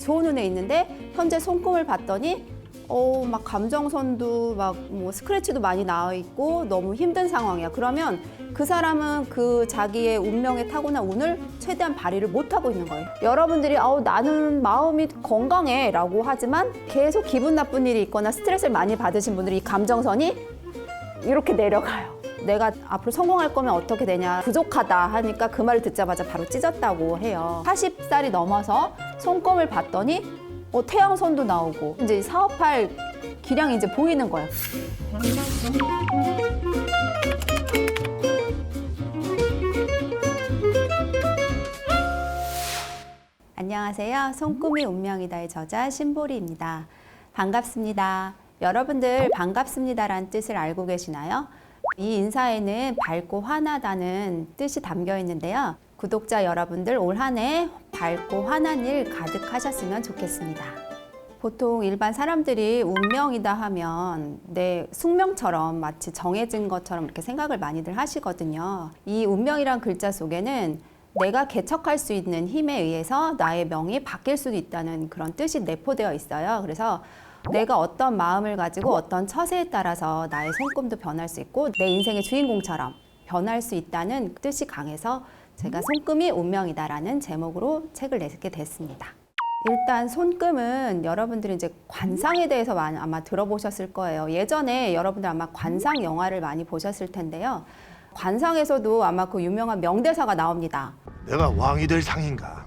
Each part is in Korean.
좋은 운에 있는데 현재 손금을 봤더니 막 감정선도 막 뭐 스크래치도 많이 나와 있고 너무 힘든 상황이야. 그러면 그 사람은 그 자기의 운명에 타고난 운을 최대한 발휘를 못 하고 있는 거예요. 여러분들이 나는 마음이 건강해 라고 하지만 계속 기분 나쁜 일이 있거나 스트레스를 많이 받으신 분들이 이 감정선이 이렇게 내려가요. 내가 앞으로 성공할 거면 어떻게 되냐, 부족하다 하니까 그 말을 듣자마자 바로 찢었다고 해요. 40살이 넘어서 손금을 봤더니 태양선도 나오고 이제 사업할 기량이 이제 보이는 거예요. 안녕하세요. 손금이 운명이다의 저자 신보리입니다. 반갑습니다. 여러분들 반갑습니다라는 뜻을 알고 계시나요? 이 인사에는 밝고 환하다는 뜻이 담겨 있는데요. 구독자 여러분들 올 한 해 밝고 환한 일 가득하셨으면 좋겠습니다. 보통 일반 사람들이 운명이다 하면 내 숙명처럼 마치 정해진 것처럼 이렇게 생각을 많이들 하시거든요. 이 운명이란 글자 속에는 내가 개척할 수 있는 힘에 의해서 나의 명이 바뀔 수도 있다는 그런 뜻이 내포되어 있어요. 그래서 내가 어떤 마음을 가지고 어떤 처세에 따라서 나의 손금도 변할 수 있고 내 인생의 주인공처럼 변할 수 있다는 뜻이 강해서 제가 손금이 운명이다라는 제목으로 책을 내게 됐습니다. 일단 손금은 여러분들이 이제 관상에 대해서 아마 들어보셨을 거예요. 예전에 여러분들 아마 관상 영화를 많이 보셨을 텐데요. 관상에서도 아마 그 유명한 명대사가 나옵니다. 내가 왕이 될 상인가?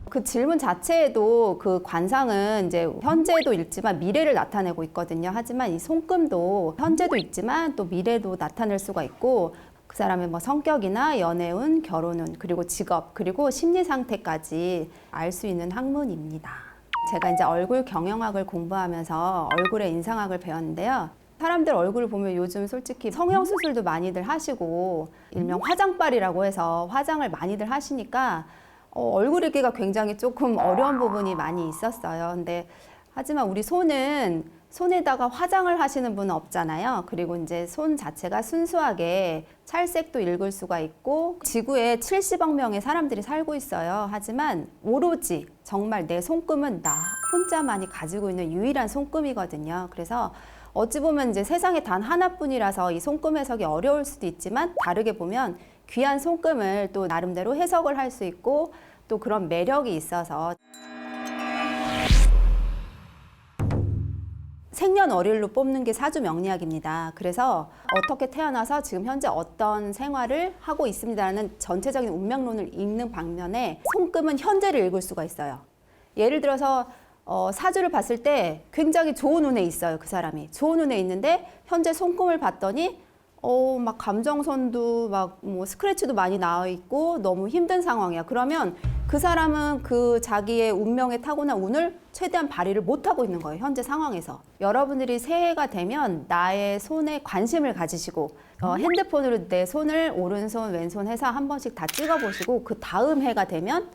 그 질문 자체에도 그 관상은 이제 현재도 있지만 미래를 나타내고 있거든요. 하지만 이 손금도 현재도 있지만 또 미래도 나타낼 수가 있고 그 사람의 뭐 성격이나 연애운, 결혼운, 그리고 직업, 그리고 심리 상태까지 알 수 있는 학문입니다. 제가 이제 얼굴 경영학을 공부하면서 얼굴의 인상학을 배웠는데요. 사람들 얼굴을 보면 요즘 솔직히 성형수술도 많이들 하시고 일명 화장빨이라고 해서 화장을 많이들 하시니까 얼굴 읽기가 굉장히 조금 어려운 부분이 많이 있었어요. 근데 하지만 우리 손에다가 화장을 하시는 분은 없잖아요. 그리고 이제 손 자체가 순수하게 찰색도 읽을 수가 있고 지구에 70억 명의 사람들이 살고 있어요. 하지만 오로지 정말 내 손금은 나 혼자만이 가지고 있는 유일한 손금이거든요. 그래서 어찌 보면 이제 세상에 단 하나뿐이라서 이 손금 해석이 어려울 수도 있지만 다르게 보면 귀한 손금을 또 나름대로 해석을 할 수 있고 또 그런 매력이 있어서 생년월일로 뽑는 게 사주명리학입니다. 그래서 어떻게 태어나서 지금 현재 어떤 생활을 하고 있습니다라는 전체적인 운명론을 읽는 방면에 손금은 현재를 읽을 수가 있어요. 예를 들어서 사주를 봤을 때 굉장히 좋은 운에 있어요. 그 사람이 좋은 운에 있는데 현재 손금을 봤더니 막 감정선도 막 뭐 스크래치도 많이 나와 있고 너무 힘든 상황이야. 그러면 그 사람은 그 자기의 운명에 타고난 운을 최대한 발휘를 못 하고 있는 거예요. 현재 상황에서. 여러분들이 새해가 되면 나의 손에 관심을 가지시고 핸드폰으로 내 손을 오른손 왼손 해서 한 번씩 다 찍어보시고 그 다음 해가 되면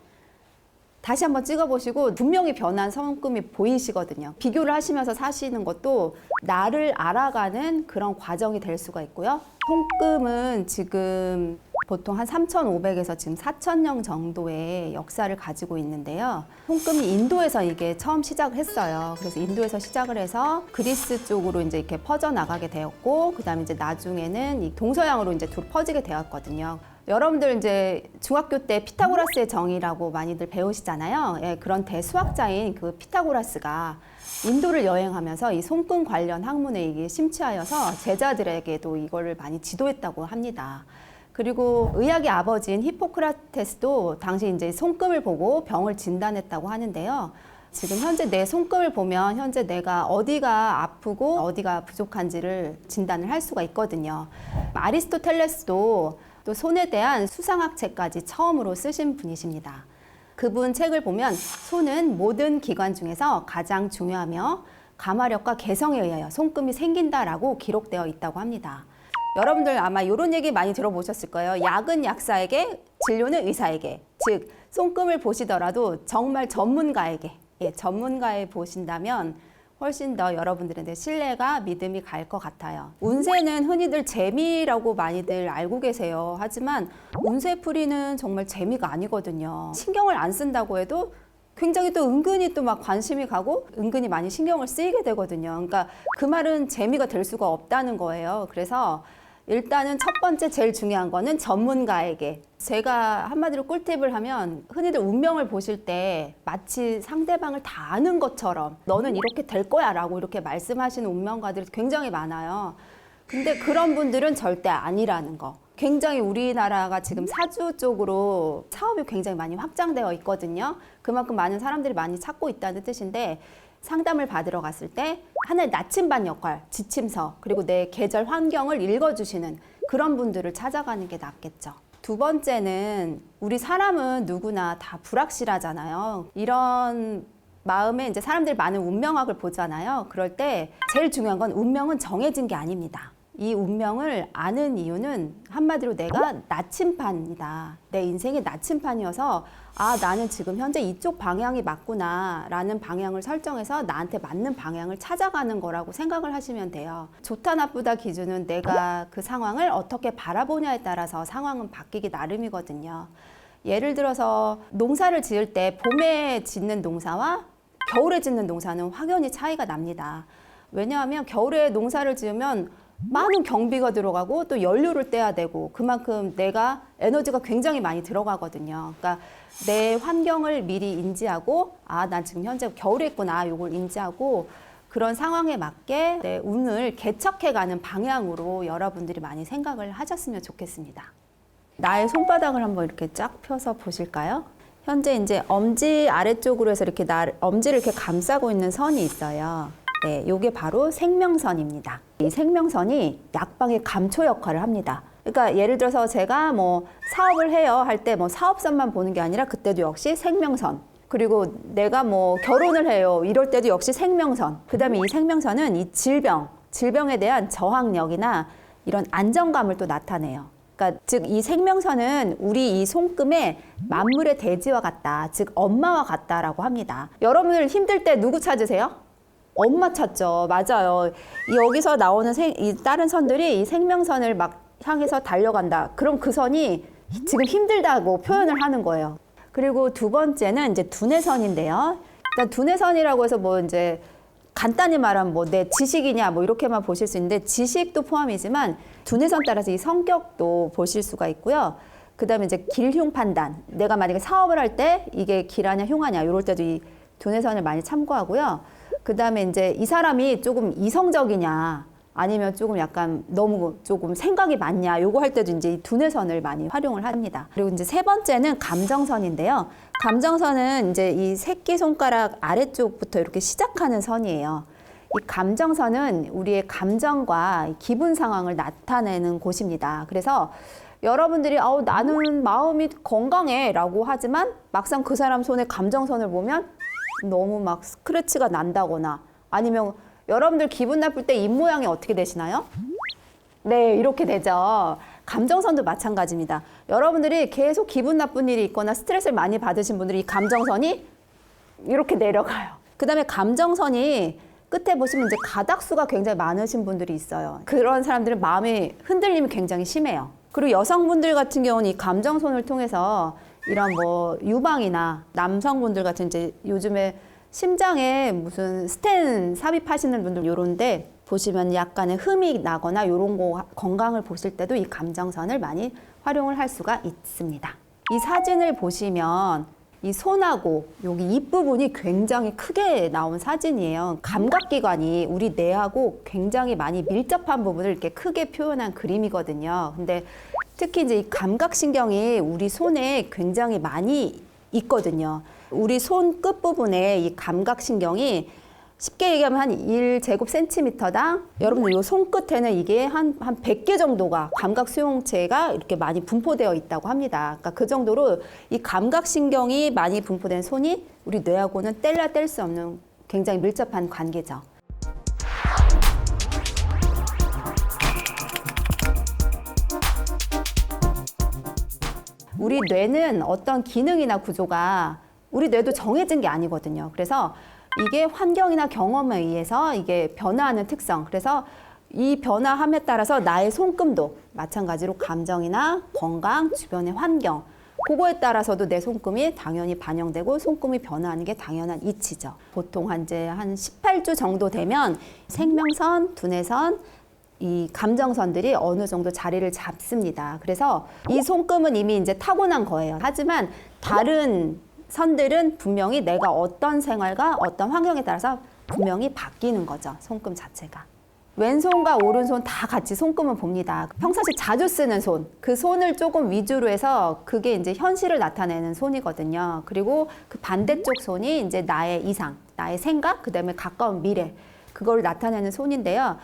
다시 한번 찍어보시고 분명히 변한 손금이 보이시거든요. 비교를 하시면서 사시는 것도 나를 알아가는 그런 과정이 될 수가 있고요. 손금은 지금 보통 한 3,500에서 지금 4,000년 정도의 역사를 가지고 있는데요. 손금이 인도에서 이게 처음 시작을 했어요. 그래서 인도에서 시작을 해서 그리스 쪽으로 이제 이렇게 퍼져나가게 되었고, 그 다음에 이제 나중에는 이 동서양으로 이제 퍼지게 되었거든요. 여러분들 이제 중학교 때 피타고라스의 정의라고 많이들 배우시잖아요. 예, 그런 대수학자인 그 피타고라스가 인도를 여행하면서 이 손금 관련 학문에 이게 심취하여서 제자들에게도 이거를 많이 지도했다고 합니다. 그리고 의학의 아버지인 히포크라테스도 당시 이제 손금을 보고 병을 진단했다고 하는데요. 지금 현재 내 손금을 보면 현재 내가 어디가 아프고 어디가 부족한지를 진단을 할 수가 있거든요. 아리스토텔레스도 또 손에 대한 수상학 책까지 처음으로 쓰신 분이십니다. 그분 책을 보면 손은 모든 기관 중에서 가장 중요하며 감화력과 개성에 의하여 손금이 생긴다라고 기록되어 있다고 합니다. 여러분들 아마 이런 얘기 많이 들어보셨을 거예요. 약은 약사에게, 진료는 의사에게. 즉 손금을 보시더라도 정말 전문가에게, 전문가에 보신다면 훨씬 더 여러분들한테 신뢰가 믿음이 갈 것 같아요. 운세는 흔히들 재미라고 많이들 알고 계세요. 하지만 운세풀이는 정말 재미가 아니거든요. 신경을 안 쓴다고 해도 굉장히 또 은근히 또 막 관심이 가고 은근히 많이 신경을 쓰이게 되거든요. 그러니까 그 말은 재미가 될 수가 없다는 거예요. 그래서 일단은 첫 번째 제일 중요한 거는 전문가에게. 제가 한마디로 꿀팁을 하면 흔히들 운명을 보실 때 마치 상대방을 다 아는 것처럼 너는 이렇게 될 거야 라고 이렇게 말씀하시는 운명가들이 굉장히 많아요. 근데 그런 분들은 절대 아니라는 거. 굉장히 우리나라가 지금 사주 쪽으로 사업이 굉장히 많이 확장되어 있거든요. 그만큼 많은 사람들이 많이 찾고 있다는 뜻인데 상담을 받으러 갔을 때 하나의 나침반 역할, 지침서, 그리고 내 계절 환경을 읽어주시는 그런 분들을 찾아가는 게 낫겠죠. 두 번째는 우리 사람은 누구나 다 불확실하잖아요. 이런 마음에 이제 사람들이 많은 운명학을 보잖아요. 그럴 때 제일 중요한 건 운명은 정해진 게 아닙니다. 이 운명을 아는 이유는 한마디로 내가 나침판이다. 내 인생의 나침판이어서 아, 나는 지금 현재 이쪽 방향이 맞구나 라는 방향을 설정해서 나한테 맞는 방향을 찾아가는 거라고 생각을 하시면 돼요. 좋다 나쁘다 기준은 내가 그 상황을 어떻게 바라보냐에 따라서 상황은 바뀌기 나름이거든요. 예를 들어서 농사를 지을 때 봄에 짓는 농사와 겨울에 짓는 농사는 확연히 차이가 납니다. 왜냐하면 겨울에 농사를 지으면 많은 경비가 들어가고 또 연료를 떼야 되고 그만큼 내가 에너지가 굉장히 많이 들어가거든요. 그러니까 내 환경을 미리 인지하고 아, 난 지금 현재 겨울에 있구나 요걸 인지하고 그런 상황에 맞게 내 운을 개척해가는 방향으로 여러분들이 많이 생각을 하셨으면 좋겠습니다. 나의 손바닥을 한번 이렇게 쫙 펴서 보실까요? 현재 이제 엄지 아래쪽으로 해서 이렇게 엄지를 이렇게 감싸고 있는 선이 있어요. 네, 요게 바로 생명선입니다. 이 생명선이 약방의 감초 역할을 합니다. 그러니까 예를 들어서 제가 뭐 사업을 해요 할 때 뭐 사업선만 보는 게 아니라 그때도 역시 생명선. 그리고 내가 뭐 결혼을 해요 이럴 때도 역시 생명선. 그다음에 이 생명선은 이 질병에 대한 저항력이나 이런 안정감을 또 나타내요. 그러니까 즉 이 생명선은 우리 이 손금의 만물의 대지와 같다. 즉 엄마와 같다라고 합니다. 여러분들 힘들 때 누구 찾으세요? 엄마 찾죠. 맞아요. 여기서 나오는 이 다른 선들이 이 생명선을 막 향해서 달려간다. 그럼 그 선이 지금 힘들다고 표현을 하는 거예요. 그리고 두 번째는 이제 두뇌선인데요. 일단 두뇌선이라고 해서 뭐 이제 간단히 말하면 뭐 내 지식이냐 뭐 이렇게만 보실 수 있는데 지식도 포함이지만 두뇌선 따라서 이 성격도 보실 수가 있고요. 그다음에 이제 길흉 판단. 내가 만약에 사업을 할 때 이게 길하냐 흉하냐 이럴 때도 이 두뇌선을 많이 참고하고요. 그다음에 이제 이 사람이 조금 이성적이냐 아니면 조금 약간 너무 조금 생각이 많냐 요거 할 때도 이제 이 두뇌선을 많이 활용을 합니다. 그리고 이제 세 번째는 감정선인데요. 감정선은 이제 이 새끼손가락 아래쪽부터 이렇게 시작하는 선이에요. 이 감정선은 우리의 감정과 기분 상황을 나타내는 곳입니다. 그래서 여러분들이 나는 마음이 건강해 라고 하지만 막상 그 사람 손에 감정선을 보면 너무 막 스크래치가 난다거나 아니면 여러분들 기분 나쁠 때 입모양이 어떻게 되시나요? 네, 이렇게 되죠. 감정선도 마찬가지입니다. 여러분들이 계속 기분 나쁜 일이 있거나 스트레스를 많이 받으신 분들이 이 감정선이 이렇게 내려가요. 그 다음에 감정선이 끝에 보시면 이제 가닥수가 굉장히 많으신 분들이 있어요. 그런 사람들은 마음의 흔들림이 굉장히 심해요. 그리고 여성분들 같은 경우는 이 감정선을 통해서 이런 뭐 유방이나 남성분들 같은 이제 요즘에 심장에 무슨 스텐 삽입하시는 분들 요런데 보시면 약간의 흠이 나거나 요런 거 건강을 보실 때도 이 감정선을 많이 활용을 할 수가 있습니다. 이 사진을 보시면 이 손하고 여기 입부분이 굉장히 크게 나온 사진이에요. 감각기관이 우리 뇌하고 굉장히 많이 밀접한 부분을 이렇게 크게 표현한 그림이거든요. 근데 특히 이제 이 감각신경이 우리 손에 굉장히 많이 있거든요. 우리 손 끝부분에 이 감각신경이 쉽게 얘기하면 한 1제곱센티미터당 여러분들 이 손끝에는 이게 한 100개 정도가 감각 수용체가 이렇게 많이 분포되어 있다고 합니다. 그러니까 그 정도로 이 감각신경이 많이 분포된 손이 우리 뇌하고는 뗄래야 뗄 수 없는 굉장히 밀접한 관계죠. 우리 뇌는 어떤 기능이나 구조가 우리 뇌도 정해진 게 아니거든요. 그래서 이게 환경이나 경험에 의해서 이게 변화하는 특성. 그래서 이 변화함에 따라서 나의 손금도 마찬가지로 감정이나 건강, 주변의 환경, 그거에 따라서도 내 손금이 당연히 반영되고 손금이 변화하는 게 당연한 이치죠. 보통 한 18주 정도 되면 생명선, 두뇌선, 이 감정선들이 어느 정도 자리를 잡습니다. 그래서 이 손금은 이미 이제 타고난 거예요. 하지만 다른 선들은 분명히 내가 어떤 생활과 어떤 환경에 따라서 분명히 바뀌는 거죠. 손금 자체가. 왼손과 오른손 다 같이 손금은 봅니다. 평상시 자주 쓰는 손, 그 손을 조금 위주로 해서 그게 이제 현실을 나타내는 손이거든요. 그리고 그 반대쪽 손이 이제 나의 이상, 나의 생각, 그다음에 가까운 미래, 그걸 나타내는 손인데요.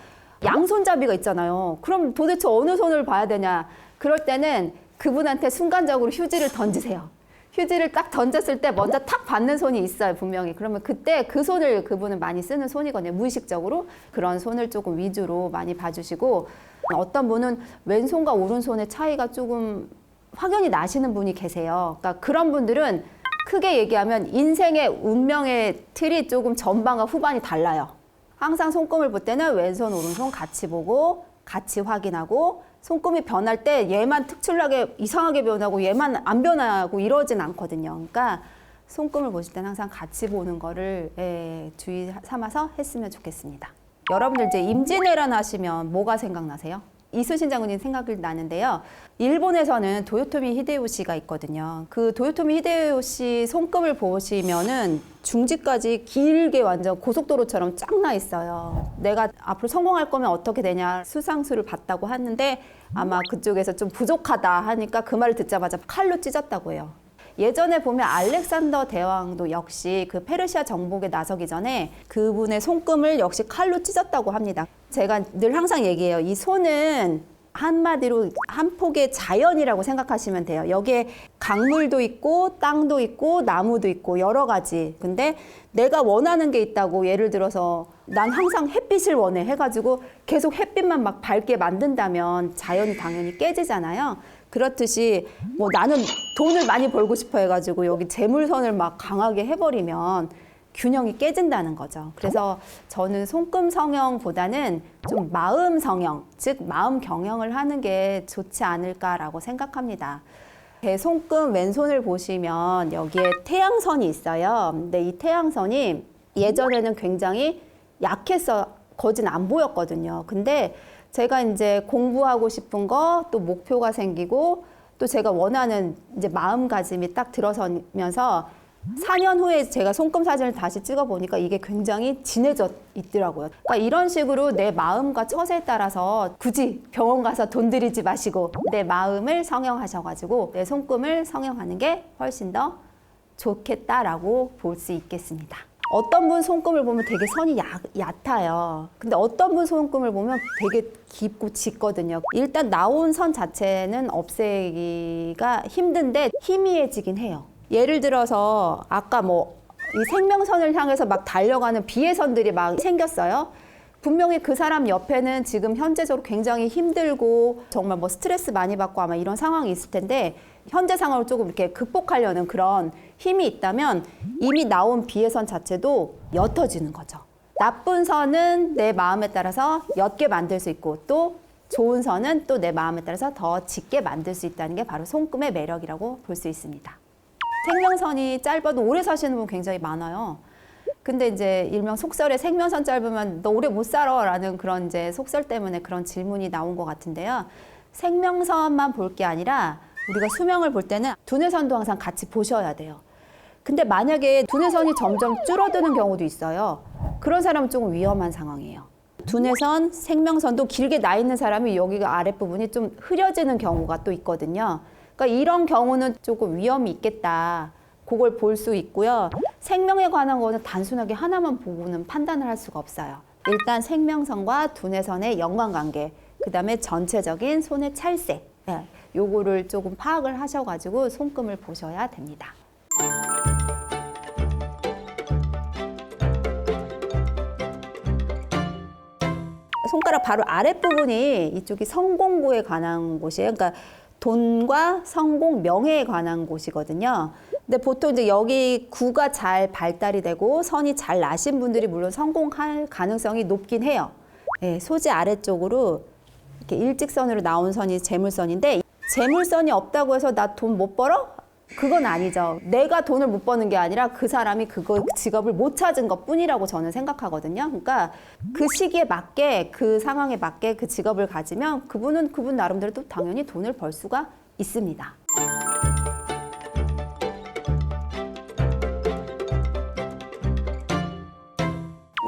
양손잡이가 있잖아요. 그럼 도대체 어느 손을 봐야 되냐? 그럴 때는 그분한테 순간적으로 휴지를 던지세요. 휴지를 딱 던졌을 때 먼저 탁 받는 손이 있어요, 분명히. 그러면 그때 그 손을 그분은 많이 쓰는 손이거든요. 무의식적으로 그런 손을 조금 위주로 많이 봐주시고, 어떤 분은 왼손과 오른손의 차이가 조금 확연히 나시는 분이 계세요. 그러니까 그런 분들은 크게 얘기하면 인생의 운명의 틀이 조금 전반과 후반이 달라요. 항상 손금을 볼 때는 왼손, 오른손 같이 보고 같이 확인하고, 손금이 변할 때 얘만 특출나게 이상하게 변하고 얘만 안 변하고 이러진 않거든요. 그러니까 손금을 보실 때는 항상 같이 보는 거를 주의 삼아서 했으면 좋겠습니다. 여러분들 이제 임진왜란 하시면 뭐가 생각나세요? 이순신 장군님 생각이 나는데요. 일본에서는 도요토미 히데요시가 있거든요. 그 도요토미 히데요시 손금을 보시면은 중지까지 길게 완전 고속도로처럼 쫙 나 있어요. 내가 앞으로 성공할 거면 어떻게 되냐 수상수를 받다고 하는데 아마 그쪽에서 좀 부족하다 하니까 그 말을 듣자마자 칼로 찢었다고 해요. 예전에 보면 알렉산더 대왕도 역시 그 페르시아 정복에 나서기 전에 그분의 손금을 역시 칼로 찢었다고 합니다. 제가 늘 항상 얘기해요. 이 손은 한마디로 한 폭의 자연이라고 생각하시면 돼요. 여기에 강물도 있고 땅도 있고 나무도 있고 여러 가지. 근데 내가 원하는 게 있다고, 예를 들어서 난 항상 햇빛을 원해 해가지고 계속 햇빛만 막 밝게 만든다면 자연이 당연히 깨지잖아요. 그렇듯이 뭐 나는 돈을 많이 벌고 싶어 해가지고 여기 재물선을 막 강하게 해버리면 균형이 깨진다는 거죠. 그래서 저는 손금 성형보다는 좀 마음 성형, 즉 마음 경영을 하는 게 좋지 않을까라고 생각합니다. 제 손금 왼손을 보시면 여기에 태양선이 있어요. 근데 이 태양선이 예전에는 굉장히 약해서 거진 안 보였거든요. 근데 제가 이제 공부하고 싶은 거, 또 목표가 생기고, 또 제가 원하는 이제 마음가짐이 딱 들어서면서 4년 후에 제가 손금 사진을 다시 찍어보니까 이게 굉장히 진해져 있더라고요. 그러니까 이런 식으로 내 마음과 처세에 따라서 굳이 병원 가서 돈 들이지 마시고 내 마음을 성형하셔가지고 내 손금을 성형하는 게 훨씬 더 좋겠다라고 볼 수 있겠습니다. 어떤 분 손금을 보면 되게 선이 얕아요. 근데 어떤 분 손금을 보면 되게 깊고 짙거든요. 일단 나온 선 자체는 없애기가 힘든데 희미해지긴 해요. 예를 들어서 아까 뭐 이 생명선을 향해서 막 달려가는 비애선들이 막 생겼어요. 분명히 그 사람 옆에는 지금 현재적으로 굉장히 힘들고 정말 뭐 스트레스 많이 받고 아마 이런 상황이 있을 텐데 현재 상황을 조금 이렇게 극복하려는 그런 힘이 있다면 이미 나온 비애선 자체도 옅어지는 거죠. 나쁜 선은 내 마음에 따라서 옅게 만들 수 있고 또 좋은 선은 또 내 마음에 따라서 더 짙게 만들 수 있다는 게 바로 손금의 매력이라고 볼 수 있습니다. 생명선이 짧아도 오래 사시는 분 굉장히 많아요. 근데 이제 일명 속설에 생명선 짧으면 너 오래 못 살아 라는 그런 이제 속설 때문에 그런 질문이 나온 것 같은데요. 생명선만 볼 게 아니라 우리가 수명을 볼 때는 두뇌선도 항상 같이 보셔야 돼요. 근데 만약에 두뇌선이 점점 줄어드는 경우도 있어요. 그런 사람은 조금 위험한 상황이에요. 두뇌선, 생명선도 길게 나 있는 사람이 여기가 아랫부분이 좀 흐려지는 경우가 또 있거든요. 그러니까 이런 경우는 조금 위험이 있겠다. 그걸 볼 수 있고요. 생명에 관한 거는 단순하게 하나만 보고는 판단을 할 수가 없어요. 일단 생명선과 두뇌선의 연관관계, 그 다음에 전체적인 손의 찰색, 요거를 조금 파악을 하셔가지고 손금을 보셔야 됩니다. 손가락 바로 아랫부분이 이쪽이 성공구에 관한 곳이에요. 그러니까 돈과 성공, 명예에 관한 곳이거든요. 근데 보통 이제 여기 구가 잘 발달이 되고 선이 잘 나신 분들이 물론 성공할 가능성이 높긴 해요. 소지 아래쪽으로 이렇게 일직선으로 나온 선이 재물선인데 재물선이 없다고 해서 나 돈 못 벌어? 그건 아니죠. 내가 돈을 못 버는 게 아니라 그 사람이 그 직업을 못 찾은 것 뿐이라고 저는 생각하거든요. 그러니까 그 시기에 맞게, 그 상황에 맞게 그 직업을 가지면 그분은 그분 나름대로 또 당연히 돈을 벌 수가 있습니다.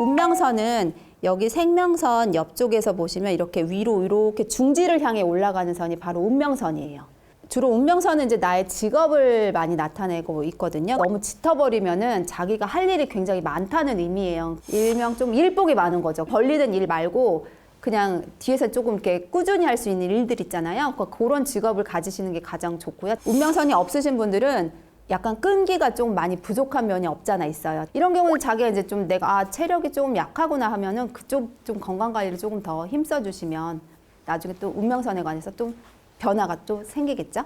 운명선은 여기 생명선 옆쪽에서 보시면 이렇게 위로 이렇게 중지를 향해 올라가는 선이 바로 운명선이에요. 주로 운명선은 이제 나의 직업을 많이 나타내고 있거든요. 너무 짙어버리면은 자기가 할 일이 굉장히 많다는 의미예요. 일명 좀 일복이 많은 거죠. 벌리는 일 말고 그냥 뒤에서 조금 이렇게 꾸준히 할 수 있는 일들 있잖아요. 그런 직업을 가지시는 게 가장 좋고요. 운명선이 없으신 분들은 약간 끈기가 좀 많이 부족한 면이 없잖아 있어요. 이런 경우는 자기가 이제 좀 내가 체력이 조금 약하구나 하면은 그쪽 좀 건강 관리를 조금 더 힘써 주시면 나중에 또 운명선에 관해서 또 변화가 또 생기겠죠?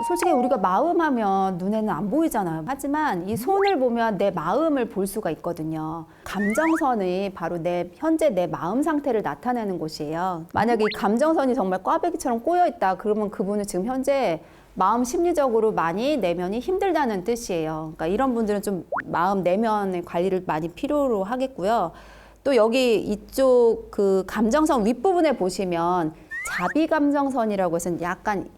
솔직히 우리가 마음하면 눈에는 안 보이잖아요. 하지만 이 손을 보면 내 마음을 볼 수가 있거든요. 감정선이 바로 현재 내 마음 상태를 나타내는 곳이에요. 만약에 이 감정선이 정말 꽈배기처럼 꼬여 있다, 그러면 그분은 지금 현재 마음 심리적으로 많이 내면이 힘들다는 뜻이에요. 그러니까 이런 분들은 좀 마음 내면의 관리를 많이 필요로 하겠고요. 또 여기 이쪽 그 감정선 윗부분에 보시면 자비감정선이라고 해서 약간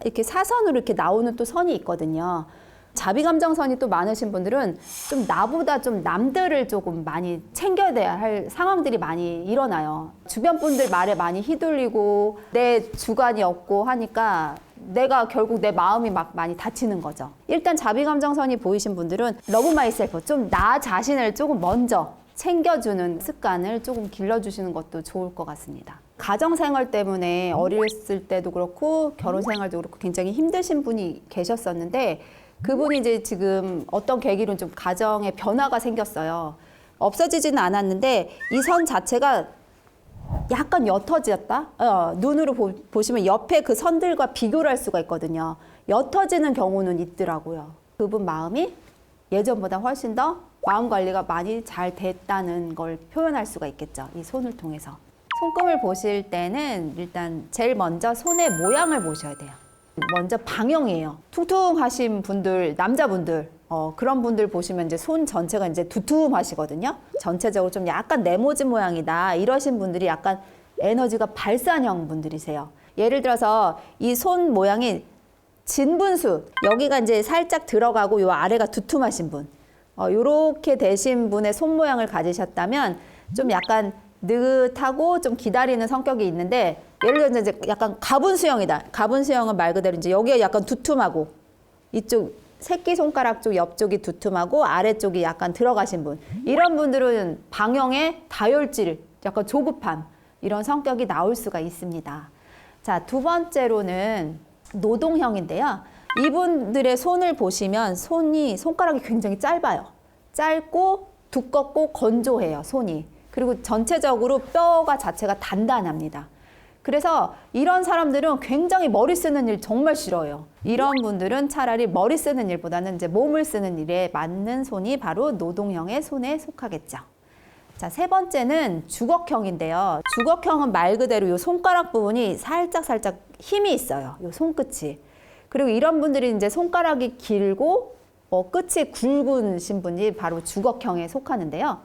이렇게 사선으로 이렇게 나오는 또 선이 있거든요. 자비감정선이 또 많으신 분들은 좀 나보다 좀 남들을 조금 많이 챙겨야 할 상황들이 많이 일어나요. 주변 분들 말에 많이 휘둘리고 내 주관이 없고 하니까 내가 결국 내 마음이 막 많이 다치는 거죠. 일단 자비감정선이 보이신 분들은 러브 마이셀프, 좀 나 자신을 조금 먼저 챙겨주는 습관을 조금 길러주시는 것도 좋을 것 같습니다. 가정생활 때문에 어렸을 때도 그렇고 결혼생활도 그렇고 굉장히 힘드신 분이 계셨었는데 그분이 이제 지금 어떤 계기로 좀 가정에 변화가 생겼어요. 없어지지는 않았는데 이 선 자체가 약간 옅어졌다? 눈으로 보시면 옆에 그 선들과 비교를 할 수가 있거든요. 옅어지는 경우는 있더라고요. 그분 마음이 예전보다 훨씬 더 마음 관리가 많이 잘 됐다는 걸 표현할 수가 있겠죠. 이 손을 통해서. 손금을 보실 때는 일단 제일 먼저 손의 모양을 보셔야 돼요. 먼저 방형이에요. 퉁퉁하신 분들, 남자분들, 그런 분들 보시면 이제 손 전체가 이제 두툼하시거든요. 전체적으로 좀 약간 네모진 모양이다. 이러신 분들이 약간 에너지가 발산형 분들이세요. 예를 들어서 이 손 모양이 진분수, 여기가 이제 살짝 들어가고 요 아래가 두툼하신 분. 요렇게 되신 분의 손 모양을 가지셨다면 좀 약간 느긋하고 좀 기다리는 성격이 있는데 예를 들어서 이제 약간 가분수형이다. 가분수형은 말 그대로 이제 여기가 약간 두툼하고 이쪽 새끼손가락 쪽 옆쪽이 두툼하고 아래쪽이 약간 들어가신 분. 이런 분들은 방형의 다혈질, 약간 조급함 이런 성격이 나올 수가 있습니다. 자, 두 번째로는 노동형인데요. 이분들의 손을 보시면 손가락이 굉장히 짧아요. 짧고 두껍고 건조해요, 손이. 그리고 전체적으로 뼈가 자체가 단단합니다. 그래서 이런 사람들은 굉장히 머리 쓰는 일 정말 싫어해요. 이런 분들은 차라리 머리 쓰는 일보다는 이제 몸을 쓰는 일에 맞는 손이 바로 노동형의 손에 속하겠죠. 자, 세 번째는 주걱형인데요. 주걱형은 말 그대로 이 손가락 부분이 살짝 힘이 있어요. 이 손끝이. 그리고 이런 분들이 이제 손가락이 길고 끝이 굵으신 분이 바로 주걱형에 속하는데요.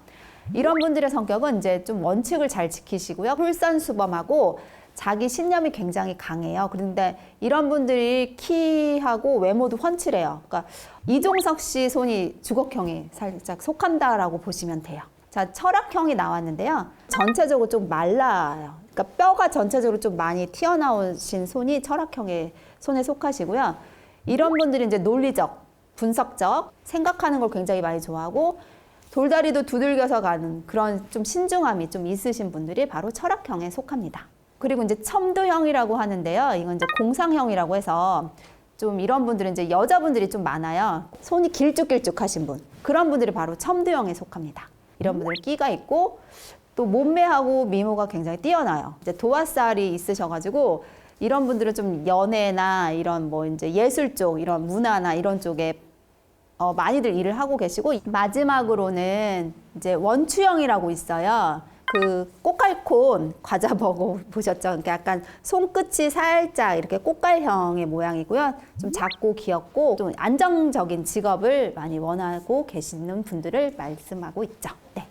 이런 분들의 성격은 이제 좀 원칙을 잘 지키시고요. 솔선수범하고 자기 신념이 굉장히 강해요. 그런데 이런 분들이 키하고 외모도 훤칠해요. 그러니까 이종석 씨 손이 주걱형에 살짝 속한다라고 보시면 돼요. 자, 철학형이 나왔는데요. 전체적으로 좀 말라요. 그러니까 뼈가 전체적으로 좀 많이 튀어나오신 손이 철학형의 손에 속하시고요. 이런 분들이 이제 논리적, 분석적, 생각하는 걸 굉장히 많이 좋아하고 돌다리도 두들겨서 가는 그런 좀 신중함이 좀 있으신 분들이 바로 철학형에 속합니다. 그리고 이제 첨도형이라고 하는데요. 이건 이제 공상형이라고 해서 좀 이런 분들은 이제 여자분들이 좀 많아요. 손이 길쭉길쭉하신 분. 그런 분들이 바로 첨도형에 속합니다. 이런 분들은 끼가 있고 또 몸매하고 미모가 굉장히 뛰어나요. 이제 도화살이 있으셔가지고 이런 분들은 좀 연애나 이런 뭐 이제 예술 쪽, 이런 문화나 이런 쪽에 많이들 일을 하고 계시고 마지막으로는 이제 원추형이라고 있어요. 그 꽃갈콘 과자 먹어보셨죠? 그러니까 약간 손끝이 살짝 이렇게 꽃갈형의 모양이고요. 좀 작고 귀엽고 좀 안정적인 직업을 많이 원하고 계시는 분들을 말씀하고 있죠. 네.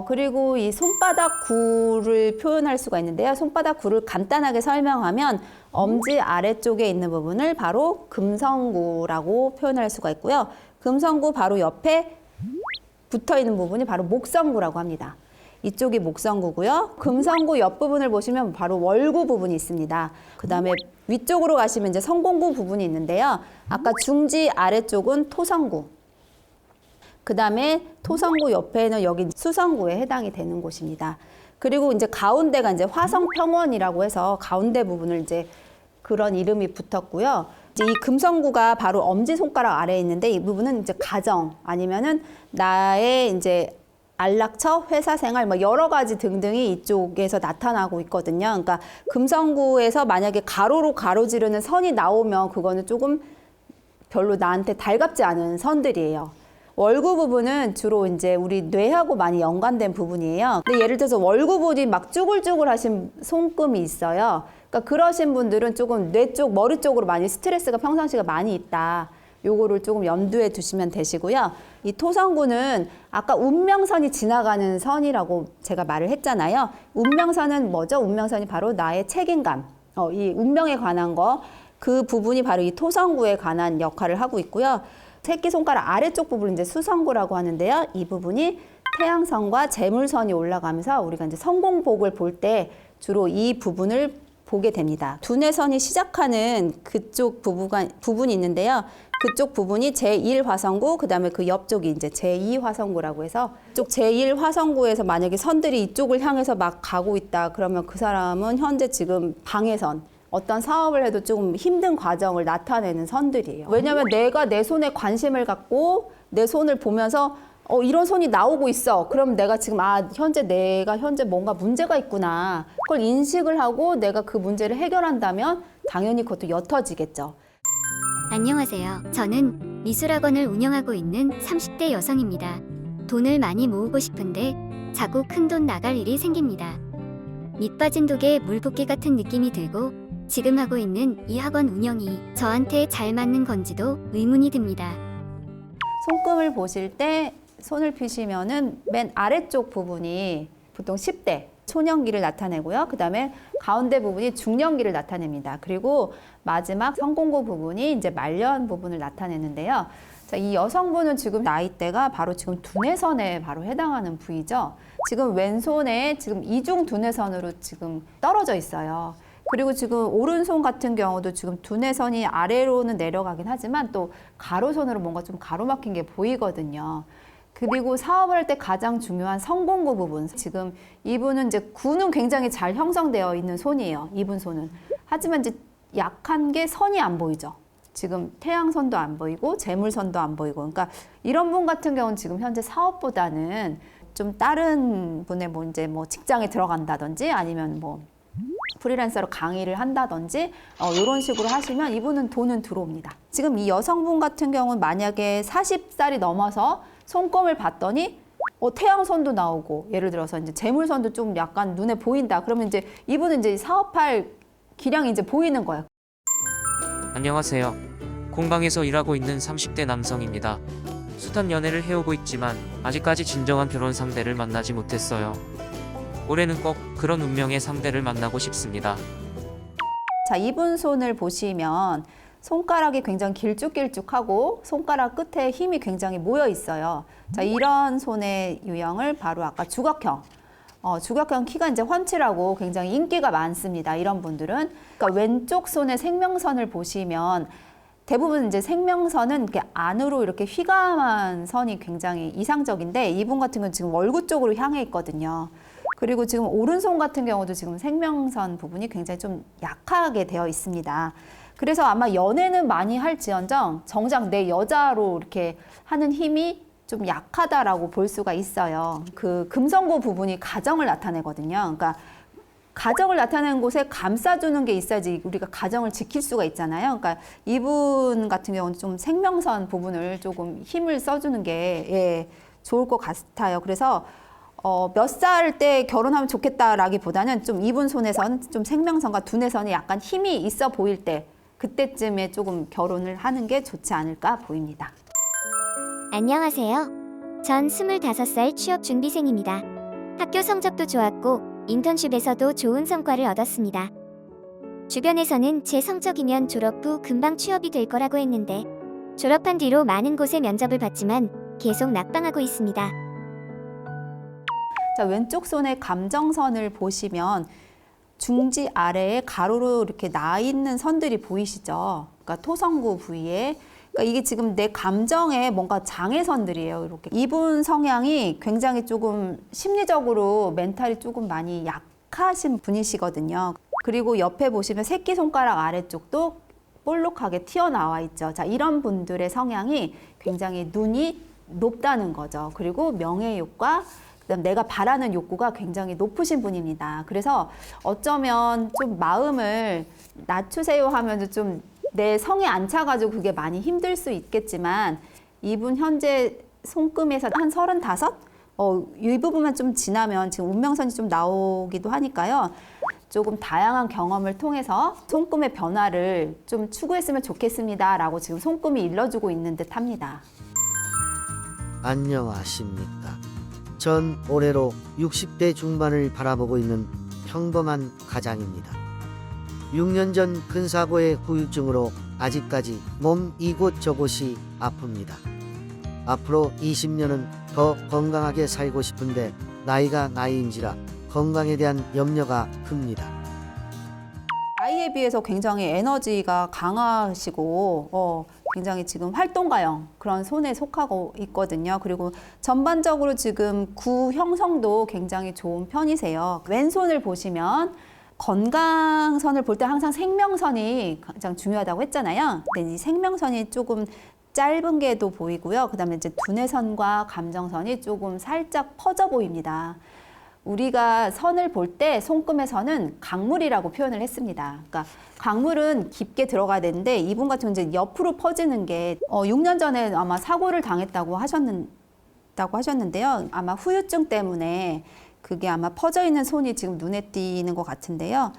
그리고 이 손바닥 구를 표현할 수가 있는데요. 손바닥 구를 간단하게 설명하면 엄지 아래쪽에 있는 부분을 바로 금성구라고 표현할 수가 있고요. 금성구 바로 옆에 붙어 있는 부분이 바로 목성구라고 합니다. 이쪽이 목성구고요. 금성구 옆부분을 보시면 바로 월구 부분이 있습니다. 그 다음에 위쪽으로 가시면 이제 성공구 부분이 있는데요. 아까 중지 아래쪽은 토성구. 그 다음에 토성구 옆에는 여기 수성구에 해당이 되는 곳입니다. 그리고 이제 가운데가 이제 화성평원이라고 해서 가운데 부분을 이제 그런 이름이 붙었고요. 이제 이 금성구가 바로 엄지손가락 아래에 있는데 이 부분은 이제 가정 아니면은 나의 이제 안락처, 회사 생활 뭐 여러 가지 등등이 이쪽에서 나타나고 있거든요. 그러니까 금성구에서 만약에 가로로 가로지르는 선이 나오면 그거는 조금 별로 나한테 달갑지 않은 선들이에요. 월구 부분은 주로 이제 우리 뇌하고 많이 연관된 부분이에요. 근데 예를 들어서 월구 부분이 막 쭈글쭈글 하신 손금이 있어요. 그러니까 그러신 분들은 조금 뇌 쪽, 머리 쪽으로 많이 스트레스가 평상시가 많이 있다. 요거를 조금 염두에 두시면 되시고요. 이 토성구는 아까 운명선이 지나가는 선이라고 제가 말을 했잖아요. 운명선은 뭐죠? 운명선이 바로 나의 책임감, 이 운명에 관한 거, 그 부분이 바로 이 토성구에 관한 역할을 하고 있고요. 새끼손가락 아래쪽 부분을 이제 수성구라고 하는데요. 이 부분이 태양선과 재물선이 올라가면서 우리가 이제 성공복을 볼 때 주로 이 부분을 보게 됩니다. 두뇌선이 시작하는 그쪽 부분이 있는데요. 그쪽 부분이 제1화성구, 그 다음에 그 옆쪽이 이제 제2화성구라고 해서 이쪽 제1화성구에서 만약에 선들이 이쪽을 향해서 막 가고 있다. 그러면 그 사람은 현재 지금 방해선, 어떤 사업을 해도 조금 힘든 과정을 나타내는 선들이에요. 왜냐하면 내가 내 손에 관심을 갖고 내 손을 보면서 이런 손이 나오고 있어. 그럼 내가 지금 내가 현재 뭔가 문제가 있구나. 그걸 인식을 하고 내가 그 문제를 해결한다면 당연히 그것도 옅어지겠죠. 안녕하세요. 저는 미술학원을 운영하고 있는 30대 여성입니다. 돈을 많이 모으고 싶은데 자꾸 큰돈 나갈 일이 생깁니다. 밑 빠진 독에 물 붓기 같은 느낌이 들고 지금 하고 있는 이 학원 운영이 저한테 잘 맞는 건지도 의문이 듭니다. 손금을 보실 때 손을 펴시면은 맨 아래쪽 부분이 보통 10대 초년기를 나타내고요. 그 다음에 가운데 부분이 중년기를 나타냅니다. 그리고 마지막 성공구 부분이 이제 말년 부분을 나타내는데요. 자, 이 여성분은 지금 나이대가 바로 지금 두뇌선에 바로 해당하는 부위죠. 지금 왼손에 지금 이중 두뇌선으로 지금 떨어져 있어요. 그리고 지금 오른손 같은 경우도 지금 두뇌선이 아래로는 내려가긴 하지만 또 가로선으로 뭔가 좀 가로막힌 게 보이거든요. 그리고 사업을 할 때 가장 중요한 성공구 부분. 지금 이분은 이제 구는 굉장히 잘 형성되어 있는 손이에요. 이분 손은. 하지만 이제 약한 게 선이 안 보이죠. 지금 태양선도 안 보이고 재물선도 안 보이고. 그러니까 이런 분 같은 경우는 지금 현재 사업보다는 좀 다른 분의 뭐 직장에 들어간다든지 아니면 뭐 프리랜서로 강의를 한다든지 이런 식으로 하시면 이분은 돈은 들어옵니다. 지금 이 여성분 같은 경우는 만약에 40살이 넘어서 손금을 봤더니 태양선도 나오고 예를 들어서 이제 재물선도 좀 약간 눈에 보인다. 그러면 이제 이분은 이제 사업할 기량이 이제 보이는 거예요. 안녕하세요. 공방에서 일하고 있는 30대 남성입니다. 숱한 연애를 해오고 있지만 아직까지 진정한 결혼 상대를 만나지 못했어요. 올해는 꼭 그런 운명의 상대를 만나고 싶습니다. 자, 이분 손을 보시면 손가락이 굉장히 길쭉길쭉하고 손가락 끝에 힘이 굉장히 모여 있어요. 자, 이런 손의 유형을 바로 아까 주걱형. 주걱형 키가 이제 훤칠하고 굉장히 인기가 많습니다. 이런 분들은. 그러니까 왼쪽 손의 생명선을 보시면 대부분 이제 생명선은 이렇게 안으로 이렇게 휘감한 선이 굉장히 이상적인데 이분 같은 경우는 지금 월구 쪽으로 향해 있거든요. 그리고 지금 오른손 같은 경우도 지금 생명선 부분이 굉장히 좀 약하게 되어 있습니다. 그래서 아마 연애는 많이 할지언정 정작 내 여자로 이렇게 하는 힘이 좀 약하다라고 볼 수가 있어요. 그 금성고 부분이 가정을 나타내거든요. 그러니까 가정을 나타내는 곳에 감싸주는 게 있어야지 우리가 가정을 지킬 수가 있잖아요. 그러니까 이분 같은 경우는 좀 생명선 부분을 조금 힘을 써주는 게 좋을 것 같아요. 그래서 몇 살 때 결혼하면 좋겠다라기보다는 좀 이분손에서는 좀 생명선과 두뇌선이 약간 힘이 있어 보일 때 그때쯤에 조금 결혼을 하는 게 좋지 않을까 보입니다. 안녕하세요. 전 25살 취업 준비생입니다. 학교 성적도 좋았고 인턴십에서도 좋은 성과를 얻었습니다. 주변에서는 제 성적이면 졸업 후 금방 취업이 될 거라고 했는데 졸업한 뒤로 많은 곳에 면접을 봤지만 계속 낙방하고 있습니다. 자, 왼쪽 손의 감정선을 보시면 중지 아래에 가로로 이렇게 나 있는 선들이 보이시죠? 그러니까 토성구 부위에. 그러니까 이게 지금 내 감정에 뭔가 장애선들이에요. 이렇게 이분 성향이 굉장히 조금 심리적으로 멘탈이 조금 많이 약하신 분이시거든요. 그리고 옆에 보시면 새끼손가락 아래쪽도 볼록하게 튀어나와 있죠. 자, 이런 분들의 성향이 굉장히 눈이 높다는 거죠. 그리고 명예욕과 그다음 내가 바라는 욕구가 굉장히 높으신 분입니다. 그래서 어쩌면 좀 마음을 낮추세요 하면 좀 내 성에 안 차가지고 그게 많이 힘들 수 있겠지만 이분 현재 손금에서 한 35? 이 부분만 좀 지나면 지금 운명선이 좀 나오기도 하니까요. 조금 다양한 경험을 통해서 손금의 변화를 좀 추구했으면 좋겠습니다. 라고 지금 손금이 일러주고 있는 듯 합니다. 안녕하십니까. 전 올해로 60대 중반을 바라보고 있는 평범한 가장입니다. 6년 전 큰 사고의 후유증으로 아직까지 몸 이곳저곳이 아픕니다. 앞으로 20년은 더 건강하게 살고 싶은데 나이가 나이인지라 건강에 대한 염려가 큽니다. 나이에 비해서 굉장히 에너지가 강하시고 굉장히 지금 활동가형 그런 손에 속하고 있거든요. 그리고 전반적으로 지금 구 형성도 굉장히 좋은 편이세요. 왼손을 보시면 건강선을 볼 때 항상 생명선이 가장 중요하다고 했잖아요. 근데 이 생명선이 조금 짧은 게도 보이고요. 그다음에 이제 두뇌선과 감정선이 조금 살짝 퍼져 보입니다. 우리가 선을 볼 때 손금의 선은 강물이라고 표현을 했습니다. 그러니까 강물은 깊게 들어가야 되는데 이분 같은 경우는 이제 옆으로 퍼지는 게 6년 전에 아마 사고를 당했다고 하셨는데요. 아마 후유증 때문에 그게 아마 퍼져 있는 손이 지금 눈에 띄는 것 같은데요.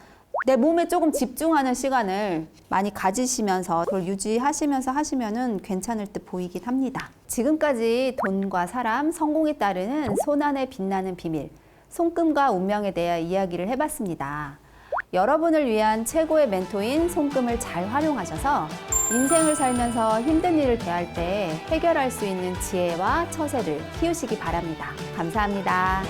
내 몸에 조금 집중하는 시간을 많이 가지시면서 그걸 유지하시면서 하시면은 괜찮을 듯 보이긴 합니다. 지금까지 돈과 사람, 성공에 따르는 손안에 빛나는 비밀, 손금과 운명에 대해 이야기를 해봤습니다. 여러분을 위한 최고의 멘토인 손금을 잘 활용하셔서 인생을 살면서 힘든 일을 대할 때 해결할 수 있는 지혜와 처세를 키우시기 바랍니다. 감사합니다.